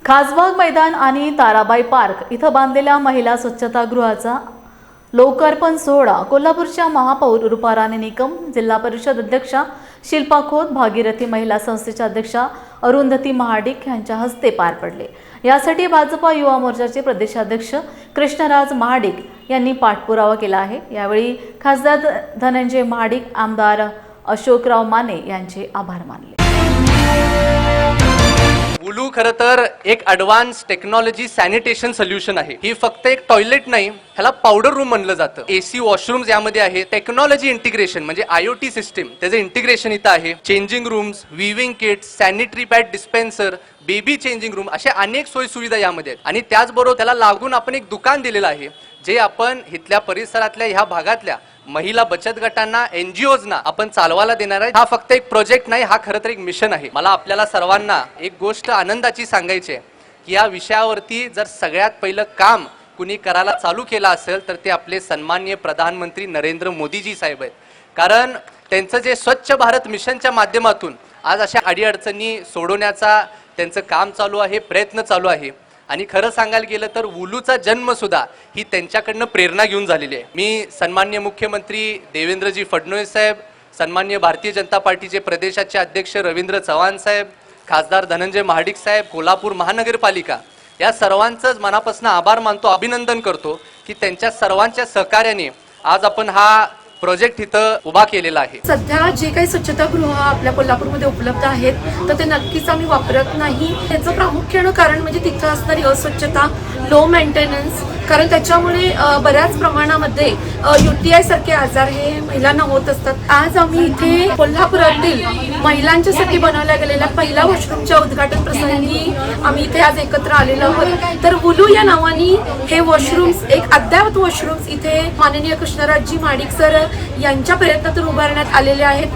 खासबाग मैदान आणि ताराबाई पार्क इथं बांधलेल्या महिला स्वच्छतागृहाचा लोकार्पण सोहळा कोल्हापूरच्या महापौर रूपा राणी निकम, जिल्हा परिषद अध्यक्षा शिल्पा खोत, भागीरथी महिला संस्थेच्या अध्यक्षा अरुंधती महाडिक यांच्या हस्ते पार पडले। यासाठी भाजपा युवा मोर्चाचे प्रदेशाध्यक्ष कृष्णराज महाडिक यांनी पाठपुरावा केला आहे। यावेळी खासदार धनंजय महाडिक, आमदार अशोकराव माने यांचे आभार मानले। वुलू खरं तर एक ॲडव्हान्स टेक्नॉलॉजी सॅनिटेशन सोल्युशन आहे। ही फक्त एक टॉयलेट नाही, ह्याला पावडर रूम म्हणलं जातं। एसी वॉशरूम्स यामध्ये आहे। टेक्नॉलॉजी इंटिग्रेशन म्हणजे IoT सिस्टीम, त्याचं इंटिग्रेशन इथं आहे। चेंजिंग रूम्स, विविंग kits, sanitary pad dispenser, baby changing room अशा अनेक सोयी सुविधा यामध्ये आहेत। आणि त्याचबरोबर त्याला लागून आपण एक दुकान दिलेलं आहे, जे आपण इथल्या परिसरातल्या ह्या भागातल्या महिला बचत गटांना, NGOजना आपण चालवायला देणार आहे। हा फक्त एक प्रोजेक्ट नाही, हा खरं तर एक मिशन आहे। मला आपल्याला सर्वांना एक गोष्ट आनंदाची सांगायची आहे की या विषयावरती जर सगळ्यात पहिलं काम कुणी करायला चालू केलं असेल तर ते आपले सन्माननीय प्रधानमंत्री नरेंद्र मोदीजी साहेब आहेत। कारण त्यांचं जे स्वच्छ भारत मिशनच्या माध्यमातून आज अशा अडीअडचणी सोडवण्याचा त्यांचं काम चालू आहे, प्रयत्न चालू आहे। आणि खरं सांगायला गेलं तर वुलूचा जन्म सुद्धा ही त्यांच्याकडनं प्रेरणा घेऊन झालेली आहे। मी सन्माननीय मुख्यमंत्री देवेंद्रजी फडणवीस साहेब, सन्माननीय भारतीय जनता पार्टीचे प्रदेशाचे अध्यक्ष रवींद्र चव्हाण साहेब, खासदार धनंजय महाडिक साहेब, कोल्हापूर महानगरपालिका या सर्वांचंच मनापासून आभार मानतो, अभिनंदन करतो की त्यांच्या सर्वांच्या सहकार्याने आज आपण हा प्रोजेक्ट इथं उभा केलेला आहे। सध्या जे काही स्वच्छतागृह आपल्या कोल्हापूरमध्ये उपलब्ध आहेत तर ते नक्कीच आम्ही वापरत नाही। त्याचं प्रामुख्यानं कारण म्हणजे तिथं असणारी अस्वच्छता, लो मेंटेनन्स, कारण त्याच्यामुळे बऱ्याच प्रमाणामध्ये UTI सारखे आजार हे महिलांना होत असतात। आज आम्ही इथे कोल्हापुरातील महिलांच्यासाठी बनवल्या गेलेल्या पहिल्या वॉशरूमच्या उद्घाटन प्रसंगी आम्ही इथे आज एकत्र आलेलो आहोत। तर वुलू या नावाने हे वॉशरूम्स, एक अद्ययावत वॉशरूम्स इथे माननीय कृष्णराजजी महाडिक सर यांच्या प्रयत्नातून उभारण्यात आलेले आहेत।